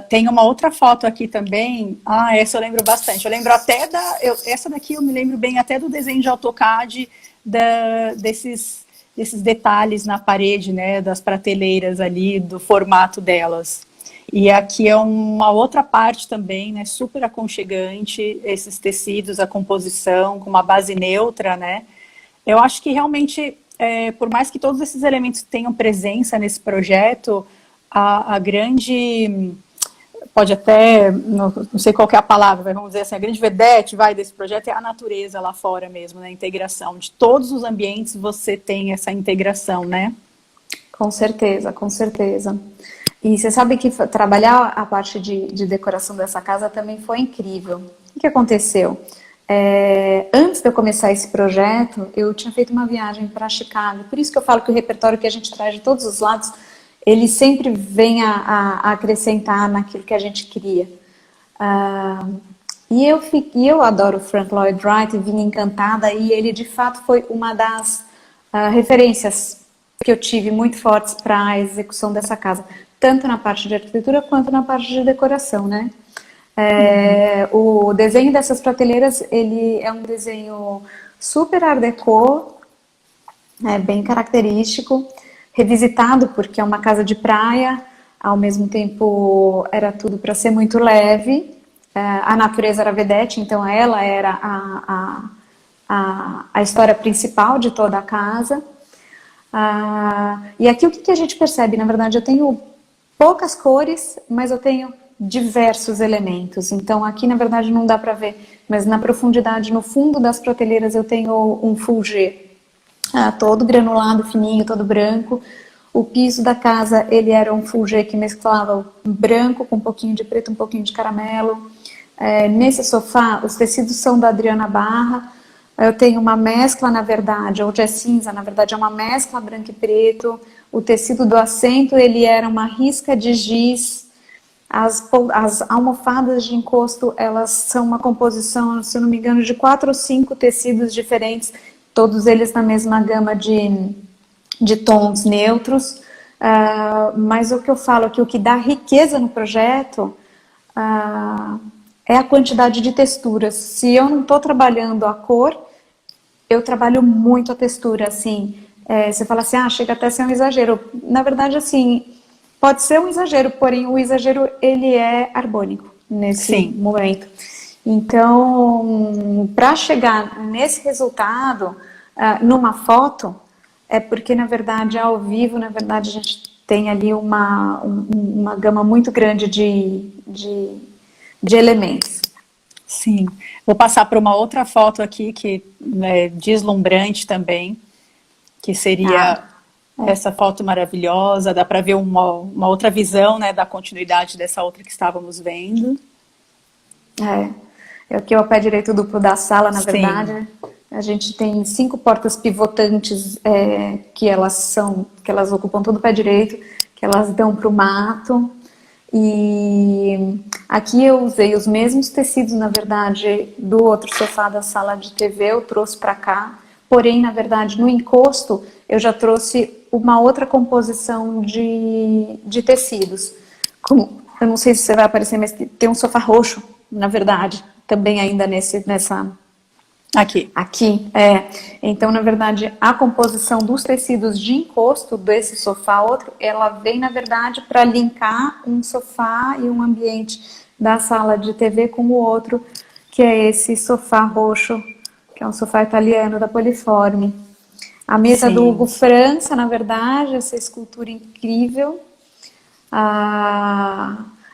Tem uma outra foto aqui também. Essa eu lembro bastante. Eu lembro até essa daqui eu me lembro bem até do desenho de AutoCAD, desses detalhes na parede, né, das prateleiras ali, do formato delas. E aqui é uma outra parte também, né, super aconchegante, esses tecidos, a composição, com uma base neutra, né. Eu acho que realmente, por mais que todos esses elementos tenham presença nesse projeto, a grande, pode até, não sei qual que é a palavra, mas vamos dizer assim, a grande vedete desse projeto é a natureza lá fora mesmo, né, a integração. De todos os ambientes você tem essa integração, né? Com certeza, com certeza. E você sabe que trabalhar a parte de decoração dessa casa também foi incrível. O que aconteceu? Antes de eu começar esse projeto, eu tinha feito uma viagem para Chicago. Por isso que eu falo que o repertório que a gente traz de todos os lados, ele sempre vem a acrescentar naquilo que a gente queria. E eu adoro o Frank Lloyd Wright, vim encantada, e ele de fato foi uma das referências que eu tive muito fortes para a execução dessa casa, tanto na parte de arquitetura quanto na parte de decoração, né? O desenho dessas prateleiras, ele é um desenho super art déco, bem característico, revisitado porque é uma casa de praia, ao mesmo tempo era tudo para ser muito leve. A natureza era vedete, então ela era a história principal de toda a casa. E aqui o que a gente percebe? Na verdade, eu tenho poucas cores, mas eu tenho diversos elementos. Então aqui, na verdade, não dá para ver, mas na profundidade, no fundo das prateleiras, eu tenho um fulgê todo granulado, fininho, todo branco. O piso da casa, ele era um fulgê que mesclava o branco com um pouquinho de preto, um pouquinho de caramelo. Nesse sofá, os tecidos são da Adriana Barra. Eu tenho uma mescla, na verdade, hoje é cinza, na verdade é uma mescla branco e preto. O tecido do assento, ele era uma risca de giz. As almofadas de encosto, elas são uma composição, se eu não me engano, de 4 ou 5 tecidos diferentes, todos eles na mesma gama de tons neutros. Mas o que eu falo é que o que dá riqueza no projeto é a quantidade de texturas. Se eu não estou trabalhando a cor, eu trabalho muito a textura, assim. Você fala assim, chega até a ser um exagero. Na verdade, assim, pode ser um exagero, porém o exagero, ele é harmônico nesse momento. Então, para chegar nesse resultado, numa foto, é porque, na verdade, ao vivo, na verdade, a gente tem ali uma gama muito grande de elementos. Sim. Vou passar para uma outra foto aqui, que é deslumbrante também, que seria essa foto maravilhosa. Dá para ver uma outra visão, né, da continuidade dessa outra que estávamos vendo. Aqui é o pé direito duplo da sala, na verdade. A gente tem 5 portas pivotantes que elas ocupam todo o pé direito, que elas dão para o mato. E aqui eu usei os mesmos tecidos, na verdade, do outro sofá da sala de TV, eu trouxe para cá. Porém, na verdade, no encosto, eu já trouxe uma outra composição de tecidos. Eu não sei se você vai aparecer, mas tem um sofá roxo, na verdade, também ainda nessa... Aqui. Então, na verdade, a composição dos tecidos de encosto desse sofá outro, ela vem, na verdade, para linkar um sofá e um ambiente da sala de TV com o outro, que é esse sofá roxo, que é um sofá italiano da Poliforme. A mesa do Hugo França, na verdade, essa escultura incrível.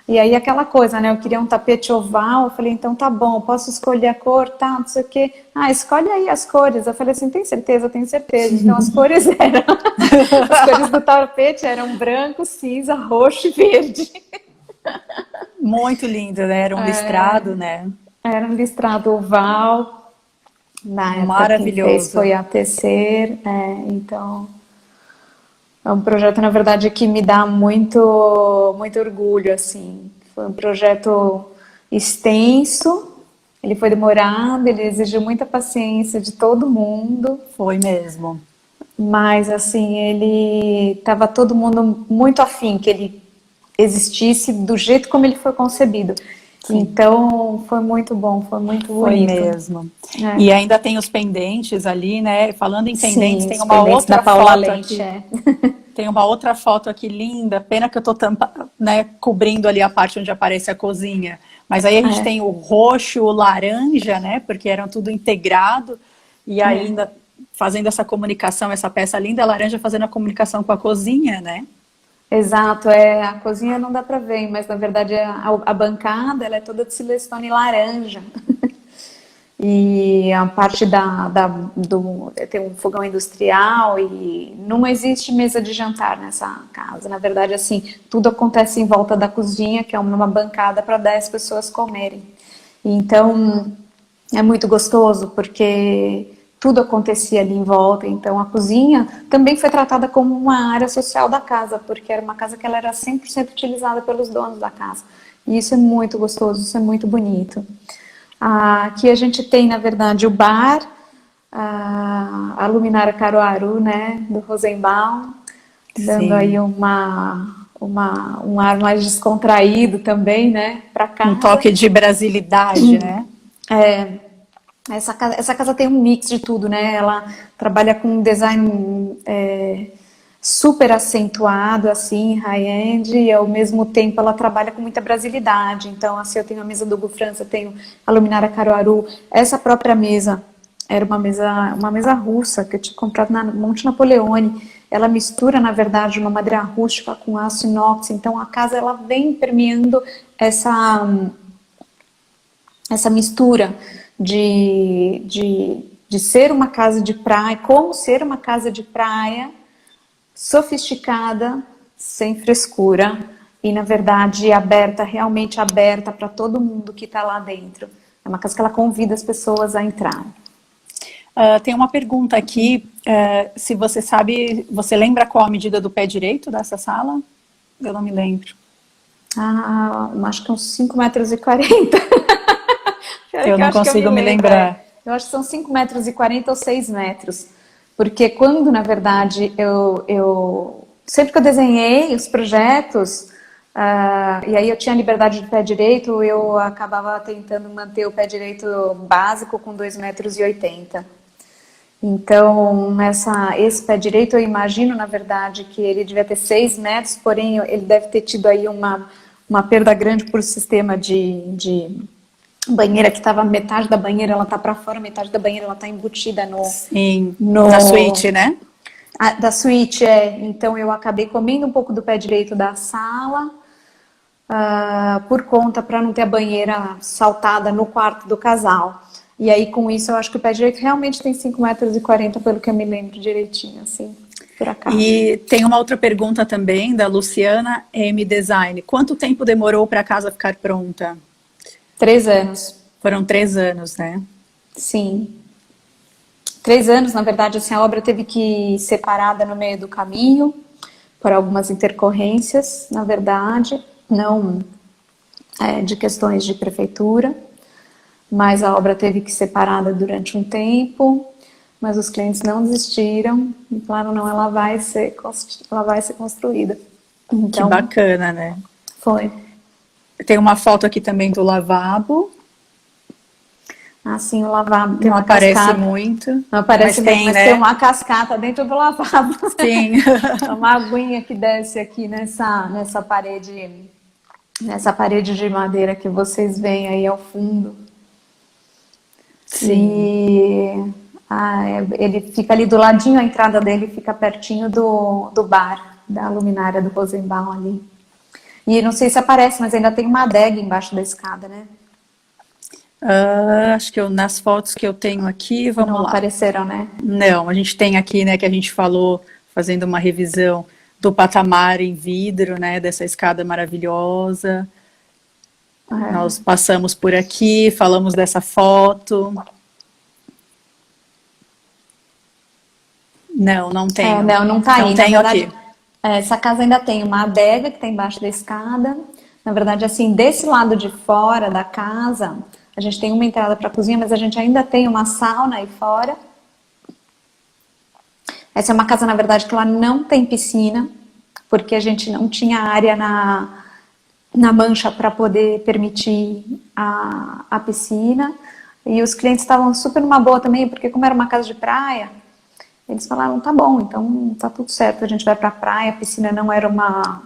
E aí aquela coisa, né? Eu queria um tapete oval, eu falei, então tá bom, posso escolher a cor, tá, não sei o quê. Escolhe aí as cores. Eu falei assim, tem certeza? Tenho certeza. Então as cores as cores do tapete eram branco, cinza, roxo e verde. Muito lindo, né? Era um listrado, né? Era um listrado oval. Na época maravilhoso. Quem fez foi a Tecer, então... É um projeto, na verdade, que me dá muito, muito orgulho, assim. Foi um projeto extenso, ele foi demorado, ele exigiu muita paciência de todo mundo. Foi mesmo. Mas, assim, ele estava todo mundo muito afim que ele existisse do jeito como ele foi concebido. Sim. Então, foi muito bom, foi muito bonito. Foi mesmo. E ainda tem os pendentes ali, né? Falando em pendentes, Sim, tem uma outra da Paula foto Lente, aqui. Tem uma outra foto aqui linda. Pena que eu tô cobrindo ali a parte onde aparece a cozinha. Mas aí a gente tem o roxo, o laranja, né? Porque eram tudo integrado. E ainda fazendo essa comunicação, essa peça linda, a laranja fazendo a comunicação com a cozinha, né? Exato, a cozinha não dá para ver, mas na verdade a bancada ela é toda de silestone laranja. E a parte tem um fogão industrial e não existe mesa de jantar nessa casa. Na verdade, assim, tudo acontece em volta da cozinha, que é uma bancada para 10 pessoas comerem. Então, é muito gostoso, porque tudo acontecia ali em volta. Então, a cozinha também foi tratada como uma área social da casa, porque era uma casa que ela era 100% utilizada pelos donos da casa. E isso é muito gostoso, isso é muito bonito. Aqui a gente tem, na verdade, o bar, a luminária Caruaru, né, do Rosenbaum, dando Sim. aí um ar mais descontraído também, né, para Um casa. toque de brasilidade, né? É, essa casa tem um mix de tudo, né? Ela trabalha com um design super acentuado, assim, high-end, e ao mesmo tempo ela trabalha com muita brasilidade. Então, assim, eu tenho a mesa do Hugo França, eu tenho a luminária Caruaru. Essa própria mesa era uma mesa russa que eu tinha comprado na Monte Napoleone. Ela mistura, na verdade, uma madeira rústica com aço inox. Então, a casa ela vem permeando essa mistura de ser uma casa de praia, como ser uma casa de praia, sofisticada, sem frescura e, na verdade, aberta, realmente aberta para todo mundo que está lá dentro. É uma casa que ela convida as pessoas a entrar. Tem uma pergunta aqui, se você sabe, você lembra qual a medida do pé direito dessa sala? Eu não me lembro. Acho que uns 5,40 m. Eu não consigo me lembrar. Eu acho que são 5,40 m ou 6 metros. Porque quando, na verdade, sempre que eu desenhei os projetos, e aí eu tinha liberdade de pé direito, eu acabava tentando manter o pé direito básico com 2,80 m. Então, esse pé direito, eu imagino, na verdade, que ele devia ter 6 metros, porém, ele deve ter tido aí uma perda grande por sistema de banheira, que estava metade da banheira, ela tá para fora, metade da banheira, ela tá embutida Sim, na suíte, né? Da suíte, Então, eu acabei comendo um pouco do pé direito da sala, por conta, para não ter a banheira saltada no quarto do casal. E aí, com isso, eu acho que o pé direito realmente tem 5,40 m, pelo que eu me lembro direitinho, assim, por acaso. E tem uma outra pergunta também, da Luciana M. Design. Quanto tempo demorou para a casa ficar pronta? 3 anos. Foram 3 anos, né? Sim. 3 anos, na verdade, assim, a obra teve que ser parada no meio do caminho, por algumas intercorrências, na verdade, não de questões de prefeitura, mas a obra teve que ser parada durante um tempo, mas os clientes não desistiram e falaram, não, ela vai ser construída. Então, que bacana, né? Foi. Tem uma foto aqui também do lavabo. Assim, o lavabo tem não uma aparece cascata. muito. Não aparece mas muito, tem, mas né? tem uma cascata dentro do lavabo. Sim. Uma aguinha que desce aqui nessa parede de madeira que vocês veem aí ao fundo. Sim. Ele fica ali do ladinho, a entrada dele fica pertinho do bar, da luminária do Rosenbaum ali. E não sei se aparece, mas ainda tem uma adega embaixo da escada, né? Acho que nas fotos que eu tenho aqui, vamos Não lá. apareceram, né? Não, a gente tem aqui, né, que a gente falou, fazendo uma revisão do patamar em vidro, né, dessa escada maravilhosa. Nós passamos por aqui, falamos dessa foto. Não tenho. Não tá aí. Não Na tenho verdade, aqui. essa casa ainda tem uma adega que está embaixo da escada. Na verdade, assim, desse lado de fora da casa, a gente tem uma entrada para a cozinha, mas a gente ainda tem uma sauna aí fora. Essa é uma casa, na verdade, que ela não tem piscina, porque a gente não tinha área na Mancha para poder permitir a piscina. E os clientes estavam super numa boa também, porque como era uma casa de praia, eles falaram, tá bom, então tá tudo certo, a gente vai pra praia, a piscina não era uma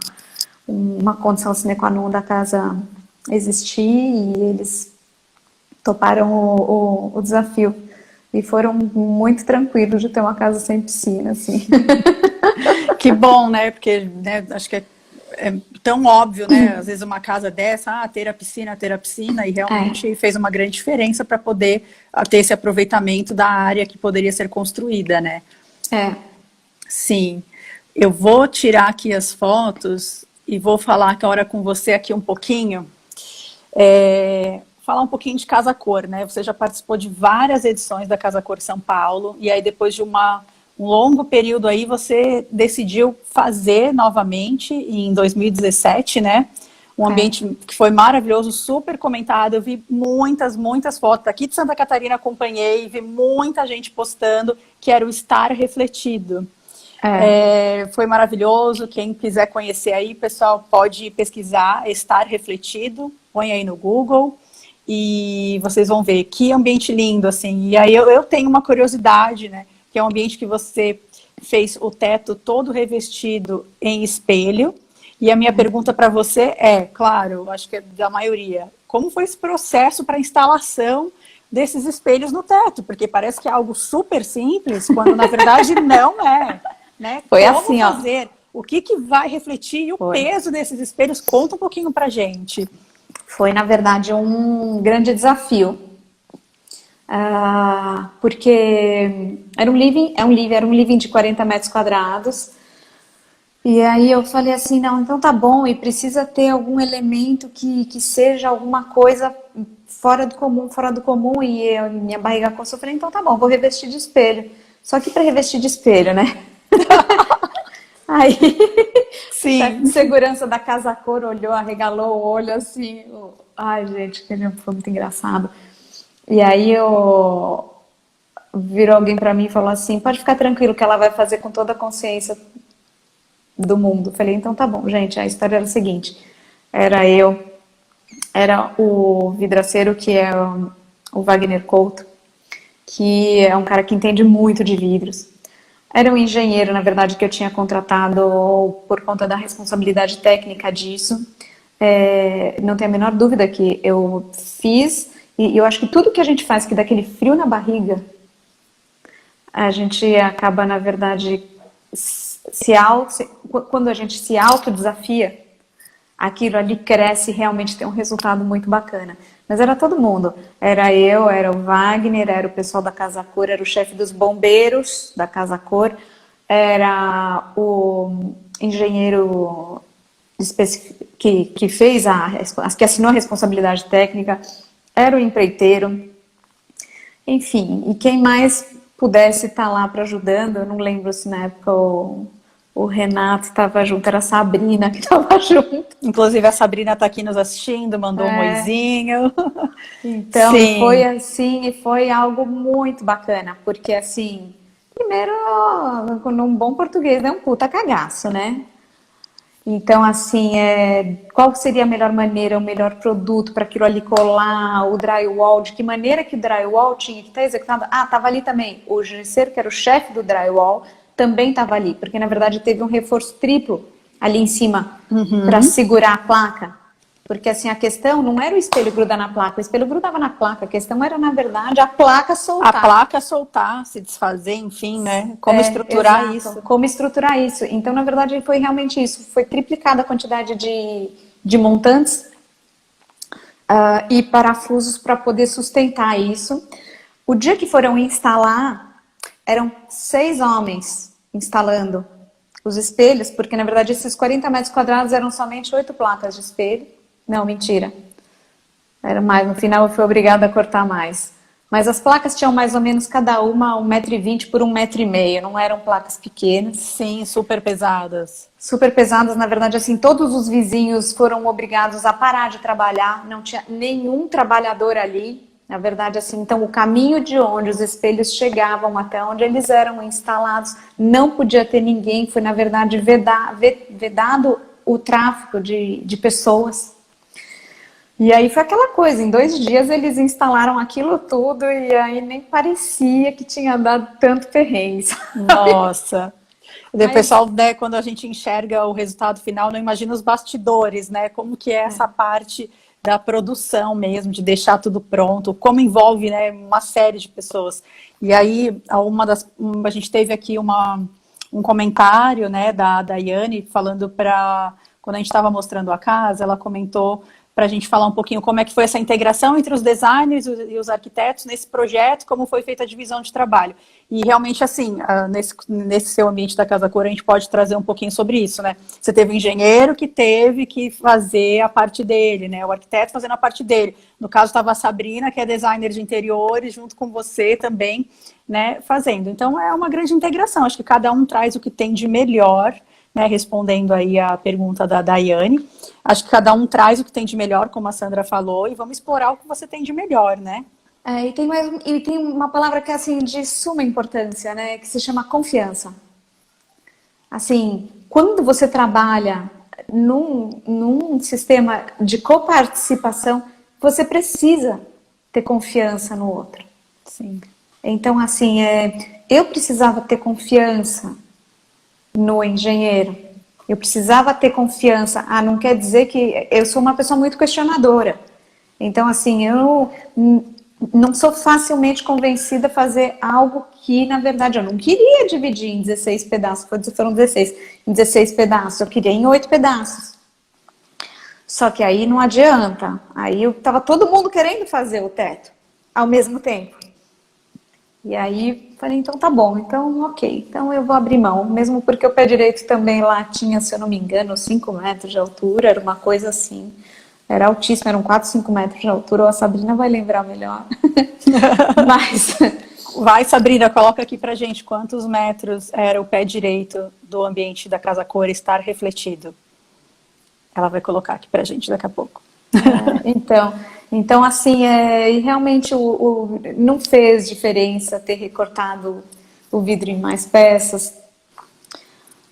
condição sine qua non da casa existir, e eles toparam o desafio. E foram muito tranquilos de ter uma casa sem piscina, assim. Que bom, né? Porque, né, acho que é tão óbvio, né? Às vezes uma casa dessa, ter a piscina, e realmente fez uma grande diferença para poder ter esse aproveitamento da área que poderia ser construída, né? Sim. Eu vou tirar aqui as fotos e vou falar agora com você aqui um pouquinho. Falar um pouquinho de Casa Cor, né? Você já participou de várias edições da Casa Cor São Paulo, e aí depois de um longo período aí, você decidiu fazer novamente, em 2017, né? um ambiente que foi maravilhoso, super comentado. Eu vi muitas fotos aqui de Santa Catarina, acompanhei, vi muita gente postando que era o Estar Refletido. Foi maravilhoso. Quem quiser conhecer aí, pessoal, pode pesquisar Estar Refletido, põe aí no Google e vocês vão ver que ambiente lindo, assim. E aí eu tenho uma curiosidade, né, que é um ambiente que você fez o teto todo revestido em espelho. E a minha pergunta para você é, claro, acho que é da maioria, como foi esse processo para a instalação desses espelhos no teto? Porque parece que é algo super simples, quando na verdade não é, né? Foi como assim, fazer? O que vai refletir e o peso desses espelhos? Conta um pouquinho pra gente. Foi, na verdade, um grande desafio. Porque era um living de 40 metros quadrados. E aí eu falei assim, não, então tá bom, e precisa ter algum elemento que seja alguma coisa fora do comum, e minha barriga coçou, eu falei, então tá bom, vou revestir de espelho. Só que para revestir de espelho, né? Aí, sim. O chefe de segurança da Casa Cor olhou, arregalou o olho assim, ai gente, aquele foi muito engraçado. E aí virou alguém para mim e falou assim, pode ficar tranquilo que ela vai fazer com toda a consciência do mundo. Falei, então tá bom, gente, a história era a seguinte, era o vidraceiro, que é o Wagner Couto, que é um cara que entende muito de vidros. Era um engenheiro, na verdade, que eu tinha contratado por conta da responsabilidade técnica disso. Não tenho a menor dúvida que eu fiz, e eu acho que tudo que a gente faz que dá aquele frio na barriga, a gente acaba, na verdade, quando a gente se autodesafia, aquilo ali cresce e realmente tem um resultado muito bacana. Mas era todo mundo. Era eu, era o Wagner, era o pessoal da Casa Cor, era o chefe dos bombeiros da Casa Cor, era o engenheiro que fez que assinou a responsabilidade técnica, era o empreiteiro, enfim, e quem mais pudesse estar lá para ajudando, eu não lembro se na época o Renato estava junto, era a Sabrina que estava junto. Inclusive a Sabrina está aqui nos assistindo, mandou um oizinho. Então, e foi assim, e foi algo muito bacana, porque assim, primeiro, num bom português, é um puta cagaço, né? Então, assim, qual seria a melhor maneira, o melhor produto para aquilo ali colar, o drywall, de que maneira que o drywall tinha que estar executado? Estava ali também o gesseiro, que era o chefe do drywall, também estava ali, porque na verdade teve um reforço triplo ali em cima para segurar a placa. Porque assim, a questão não era o espelho grudar na placa, o espelho grudava na placa, a questão era, na verdade, a placa soltar. A placa soltar, se desfazer, enfim, né? Como estruturar isso. Como estruturar isso. Então, na verdade, foi realmente isso. Foi triplicada a quantidade de montantes e parafusos para poder sustentar isso. O dia que foram instalar, eram 6 homens instalando os espelhos, porque, na verdade, esses 40 metros quadrados eram somente 8 placas de espelho. Não, mentira. Era mais. No final eu fui obrigada a cortar mais. Mas as placas tinham mais ou menos cada uma 1,20 m por 1,5 m. Não eram placas pequenas. Sim, super pesadas. Super pesadas. Na verdade, assim, todos os vizinhos foram obrigados a parar de trabalhar. Não tinha nenhum trabalhador ali. Na verdade, assim, então o caminho de onde os espelhos chegavam até onde eles eram instalados, não podia ter ninguém. Foi, na verdade, vedado o tráfego de pessoas. E aí foi aquela coisa, em 2 dias eles instalaram aquilo tudo e aí nem parecia que tinha dado tanto perrengue. Nossa! O pessoal, né, quando a gente enxerga o resultado final, não imagina os bastidores, né? Como que é essa parte da produção mesmo, de deixar tudo pronto, como envolve, né, uma série de pessoas. E aí, a gente teve aqui um comentário, né, da Daiane, falando quando a gente estava mostrando a casa, ela comentou para a gente falar um pouquinho como é que foi essa integração entre os designers e os arquitetos nesse projeto, como foi feita a divisão de trabalho. E realmente, assim, nesse seu ambiente da Casa Cor, a gente pode trazer um pouquinho sobre isso, né? Você teve um engenheiro que teve que fazer a parte dele, né? O arquiteto fazendo a parte dele. No caso, estava a Sabrina, que é designer de interiores, junto com você também, né, fazendo. Então, é uma grande integração. Acho que cada um traz o que tem de melhor, né, respondendo aí a pergunta da Daiane. Acho que cada um traz o que tem de melhor, como a Sandra falou, e vamos explorar o que você tem de melhor, né? E tem uma palavra que é assim de suma importância, né? Que se chama confiança. Assim, quando você trabalha num sistema de coparticipação, você precisa ter confiança no outro. Sim. Então, assim, eu precisava ter confiança no engenheiro. Eu precisava ter confiança. Não quer dizer que eu sou uma pessoa muito questionadora. Então, assim, eu não sou facilmente convencida a fazer algo que, na verdade, eu não queria dividir em 16 pedaços. Foram 16. Em 16 pedaços, eu queria em 8 pedaços. Só que aí não adianta. Aí estava todo mundo querendo fazer o teto ao mesmo tempo. E aí falei, então tá bom, então ok, então eu vou abrir mão, mesmo porque o pé direito também lá tinha, se eu não me engano, 5 metros de altura, era uma coisa assim, era altíssimo, eram 4, 5 metros de altura, ou a Sabrina vai lembrar melhor. Mas... Vai, Sabrina, coloca aqui pra gente quantos metros era o pé direito do ambiente da Casa Cor estar refletido. Ela vai colocar aqui pra gente daqui a pouco. Então assim, e realmente não fez diferença ter recortado o vidro em mais peças.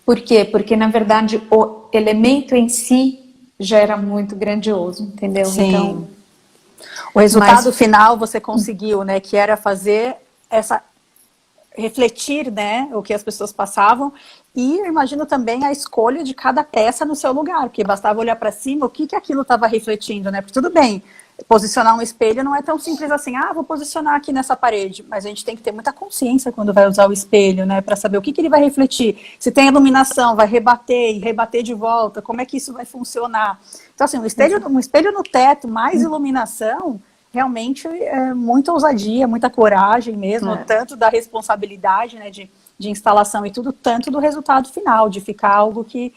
Por quê? Porque, na verdade, o elemento em si já era muito grandioso, entendeu? Sim. Então, o resultado final você conseguiu, né? Que era fazer refletir, né, o que as pessoas passavam, e eu imagino também a escolha de cada peça no seu lugar, porque bastava olhar para cima o que aquilo estava refletindo, né? Porque tudo bem, posicionar um espelho não é tão simples assim, vou posicionar aqui nessa parede, mas a gente tem que ter muita consciência quando vai usar o espelho, né, para saber o que ele vai refletir, se tem iluminação, vai rebater e rebater de volta, como é que isso vai funcionar. Então, assim, um espelho no teto, mais iluminação, realmente é muita ousadia, muita coragem mesmo, tanto da responsabilidade, né, de instalação e tudo, tanto do resultado final, de ficar algo que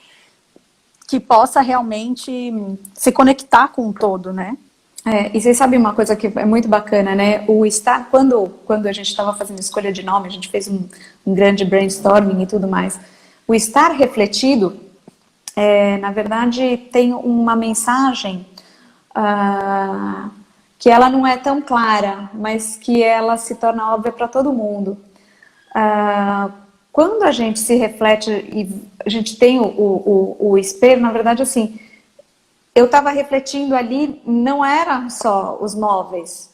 possa realmente se conectar com o todo, né? E vocês sabem uma coisa que é muito bacana, né? O estar, quando a gente estava fazendo escolha de nome, a gente fez um grande brainstorming e tudo mais, o estar refletido, na verdade, tem uma mensagem que ela não é tão clara, mas que ela se torna óbvia para todo mundo. Quando a gente se reflete e a gente tem o espelho, na verdade, assim, eu estava refletindo ali, não era só os móveis,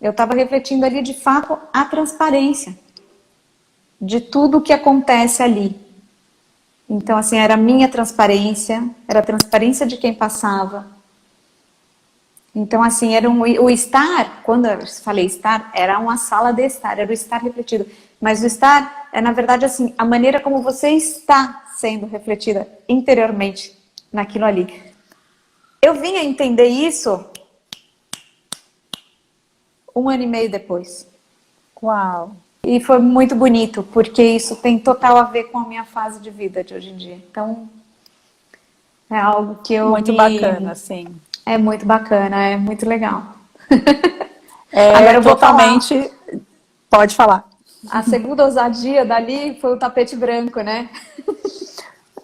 eu estava refletindo ali, de fato, a transparência de tudo que acontece ali. Então, assim, era a minha transparência, era a transparência de quem passava. Então, assim, era o estar, quando eu falei estar, era uma sala de estar, era o estar refletido. Mas o estar é, na verdade, assim, a maneira como você está sendo refletida interiormente naquilo ali. Eu vim a entender isso 1 ano e meio depois. Uau! E foi muito bonito, porque isso tem total a ver com a minha fase de vida de hoje em dia. Então, é algo que eu muito bacana, sim. É muito bacana, é muito legal. Agora eu totalmente... vou falar. Pode falar. A segunda ousadia dali foi o tapete branco, né?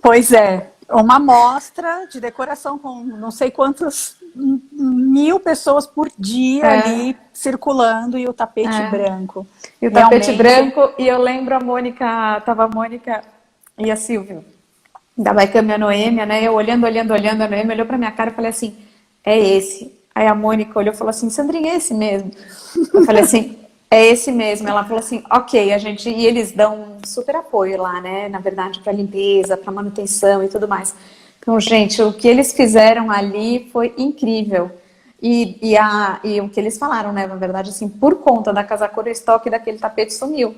Pois é. Uma amostra de decoração com não sei quantas 1000 pessoas por dia ali circulando, e o tapete branco. E o tapete branco, e eu lembro a Mônica, tava a Mônica e a Silvia, da Baicam e a Noêmia, né? Eu olhando, a Noêmia olhou pra minha cara e falei assim, é esse. Aí a Mônica olhou e falou assim, Sandrinha, é esse mesmo? Eu falei assim, é esse mesmo. Ela falou assim, ok, e eles dão um super apoio lá, né? Na verdade, para limpeza, para manutenção e tudo mais. Então, gente, o que eles fizeram ali foi incrível. E o que eles falaram, né? Na verdade, assim, por conta da Casa Cor, o estoque daquele tapete sumiu.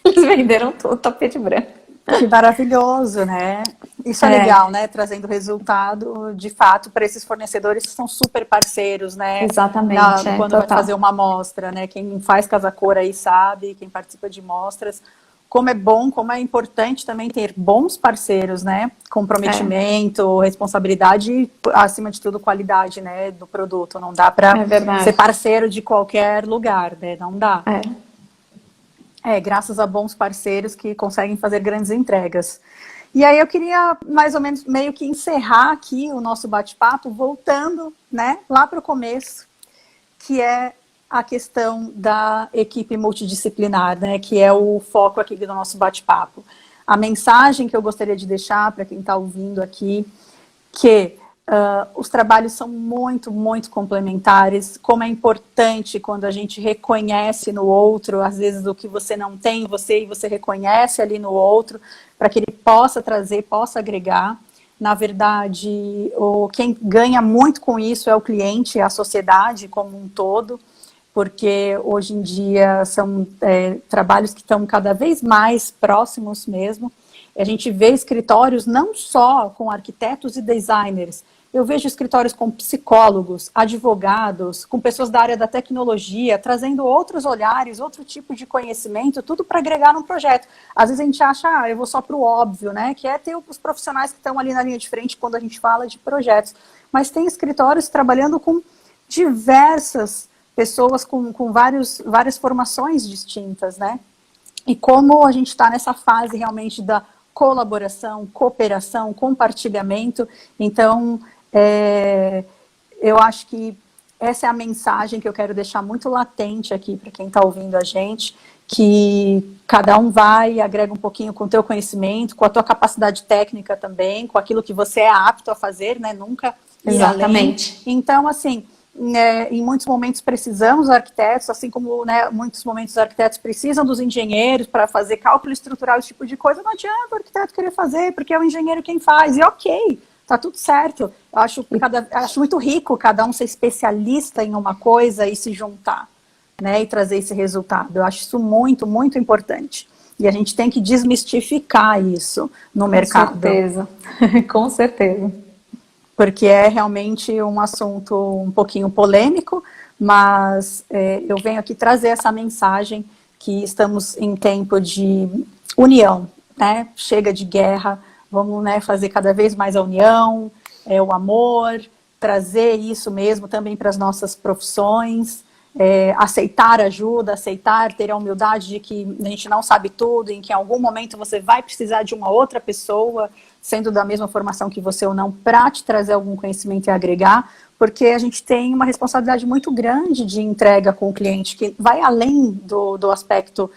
Eles venderam todo o tapete branco. Que maravilhoso, né? Isso é legal, né? Trazendo resultado, de fato, para esses fornecedores que são super parceiros, né? Exatamente. Quando vai fazer uma amostra, né? Quem faz Casa Cor aí sabe, quem participa de mostras, como é bom, como é importante também ter bons parceiros, né? Comprometimento, responsabilidade e, acima de tudo, qualidade, né? Do produto. Não dá para ser parceiro de qualquer lugar, né? Não dá. Graças a bons parceiros que conseguem fazer grandes entregas. E aí eu queria mais ou menos meio que encerrar aqui o nosso bate-papo, voltando, né, lá para o começo, que é a questão da equipe multidisciplinar, né, que é o foco aqui do nosso bate-papo. A mensagem que eu gostaria de deixar para quem está ouvindo aqui, que os trabalhos são muito, muito complementares, como é importante quando a gente reconhece no outro, às vezes o que você não tem em você e você reconhece ali no outro, para que ele possa trazer, possa agregar. Na verdade, quem ganha muito com isso é o cliente, é a sociedade como um todo, porque hoje em dia são trabalhos que estão cada vez mais próximos mesmo. A gente vê escritórios não só com arquitetos e designers, eu vejo escritórios com psicólogos, advogados, com pessoas da área da tecnologia, trazendo outros olhares, outro tipo de conhecimento, tudo para agregar num projeto. Às vezes a gente acha, eu vou só para o óbvio, né? Que é ter os profissionais que estão ali na linha de frente quando a gente fala de projetos. Mas tem escritórios trabalhando com diversas pessoas com várias formações distintas, né? E como a gente está nessa fase realmente da colaboração, cooperação, compartilhamento, então eu acho que essa é a mensagem que eu quero deixar muito latente aqui para quem está ouvindo a gente, que cada um vai e agrega um pouquinho com o teu conhecimento, com a tua capacidade técnica também, com aquilo que você é apto a fazer, né? Nunca ir Exatamente. além. Então, assim, em muitos momentos precisamos dos arquitetos, assim como, né, muitos momentos os arquitetos precisam dos engenheiros para fazer cálculo estrutural, esse tipo de coisa. Não adianta o arquiteto querer fazer, porque é o engenheiro quem faz, e ok, tá tudo certo. Eu acho muito rico cada um ser especialista em uma coisa e se juntar, né, e trazer esse resultado. Eu acho isso muito, muito importante. E a gente tem que desmistificar isso no mercado. Com certeza, com certeza. Porque é realmente um assunto um pouquinho polêmico, mas eu venho aqui trazer essa mensagem que estamos em tempo de união, né? Chega de guerra, vamos, né, fazer cada vez mais a união, o amor, trazer isso mesmo também para as nossas profissões, aceitar ajuda, aceitar, ter a humildade de que a gente não sabe tudo, em que em algum momento você vai precisar de uma outra pessoa, sendo da mesma formação que você ou não, para te trazer algum conhecimento e agregar, porque a gente tem uma responsabilidade muito grande de entrega com o cliente, que vai além do aspecto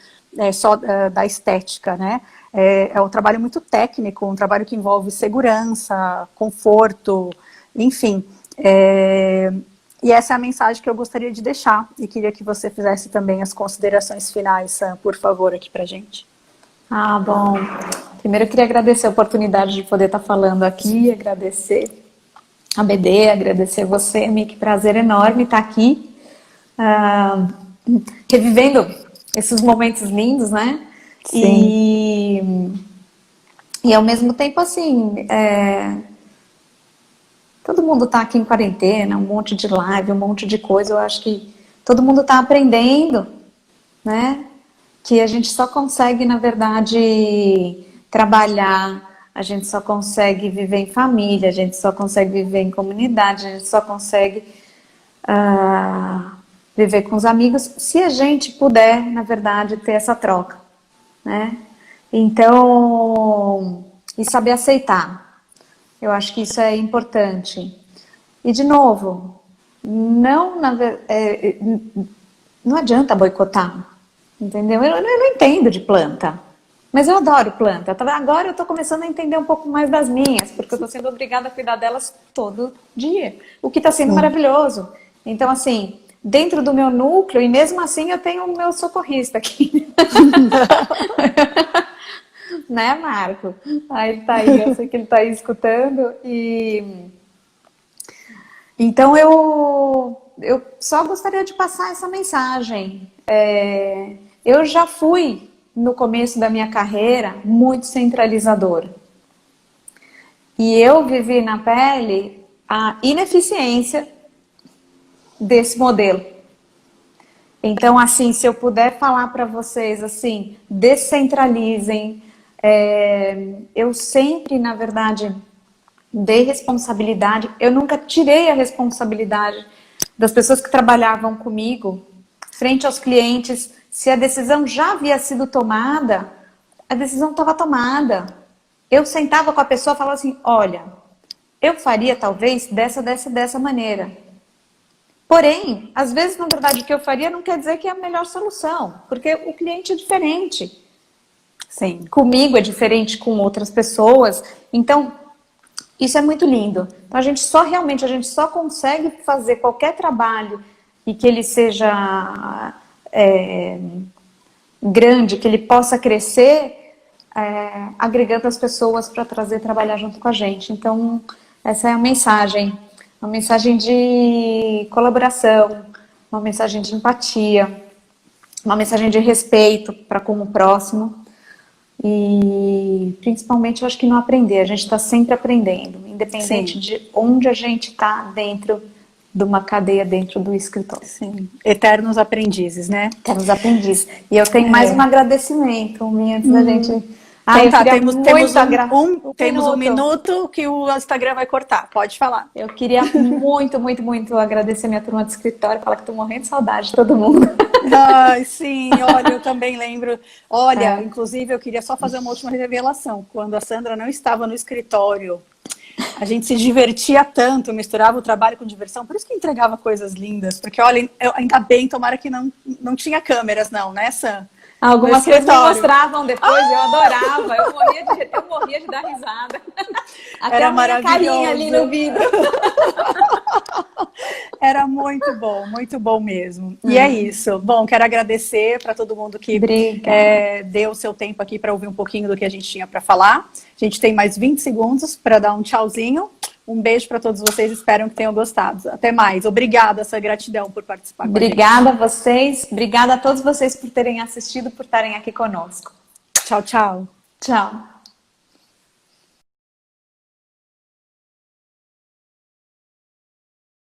só da estética, né? É um trabalho muito técnico, um trabalho que envolve segurança, conforto, enfim. E essa é a mensagem que eu gostaria de deixar, e queria que você fizesse também as considerações finais, Sam, por favor, aqui pra gente. Ah, bom. Primeiro eu queria agradecer a oportunidade de poder estar falando aqui, agradecer a BD, agradecer você, Mi, que prazer enorme estar aqui, revivendo esses momentos lindos, né? Sim. E ao mesmo tempo, assim, todo mundo está aqui em quarentena, um monte de live, um monte de coisa, eu acho que todo mundo está aprendendo, né? Que a gente só consegue, na verdade, trabalhar, a gente só consegue viver em família, a gente só consegue viver em comunidade, a gente só consegue viver com os amigos, se a gente puder, na verdade, ter essa troca, né? Então, e saber aceitar. Eu acho que isso é importante. E, de novo, não adianta boicotar. Entendeu? Eu não entendo de planta, mas eu adoro planta. Agora eu estou começando a entender um pouco mais das minhas, porque eu estou sendo obrigada a cuidar delas todo dia, o que está sendo maravilhoso. Então, assim, dentro do meu núcleo, e mesmo assim eu tenho o meu socorrista aqui. Né, Marco? Aí ele tá aí, eu sei que ele tá aí escutando. Então eu só gostaria de passar essa mensagem. Eu já fui, no começo da minha carreira, muito centralizadora. E eu vivi na pele a ineficiência desse modelo. Então, assim, se eu puder falar para vocês, assim, descentralizem. Eu sempre, na verdade, dei responsabilidade. Eu nunca tirei a responsabilidade das pessoas que trabalhavam comigo frente aos clientes. Se a decisão já havia sido tomada, a decisão estava tomada. eu sentava com a pessoa e falava assim, olha, eu faria talvez dessa maneira. Porém, às vezes, na verdade, o que eu faria não quer dizer que é a melhor solução, porque o cliente é diferente. Sim. Comigo é diferente com outras pessoas. Então, isso é muito lindo. Então, a gente só consegue fazer qualquer trabalho e que ele seja grande, que ele possa crescer, agregando as pessoas para trabalhar junto com a gente. Então, essa é a mensagem. Uma mensagem de colaboração, uma mensagem de empatia, uma mensagem de respeito para com o próximo. E principalmente eu acho que não aprender, a gente está sempre aprendendo, independente de onde a gente está dentro de uma cadeia, dentro do escritório. Sim, eternos aprendizes, né? Eternos aprendizes. E eu tenho mais um agradecimento, antes da gente... Então tá, temos um minuto que o Instagram vai cortar, pode falar. Eu queria muito agradecer minha turma de escritório, falar que estou morrendo de saudade de todo mundo. Ai, sim, olha, eu também lembro. Olha, inclusive eu queria só fazer uma última revelação. Quando a Sandra não estava no escritório, a gente se divertia tanto, misturava o trabalho com diversão, por isso que entregava coisas lindas. Porque, olha, ainda bem, tomara que não tinha câmeras, não, né, Sam? Algumas coisas me mostravam depois, eu adorava, eu morria de dar risada. Até era a minha carinha ali no vidro. Era muito bom mesmo. E é isso. Bom, quero agradecer para todo mundo que deu o seu tempo aqui para ouvir um pouquinho do que a gente tinha para falar. A gente tem mais 20 segundos para dar um tchauzinho. Um beijo para todos vocês, espero que tenham gostado. Até mais. Obrigada, essa gratidão por participar. Obrigada a vocês, obrigada a todos vocês por terem assistido, por estarem aqui conosco. Tchau, tchau. Tchau.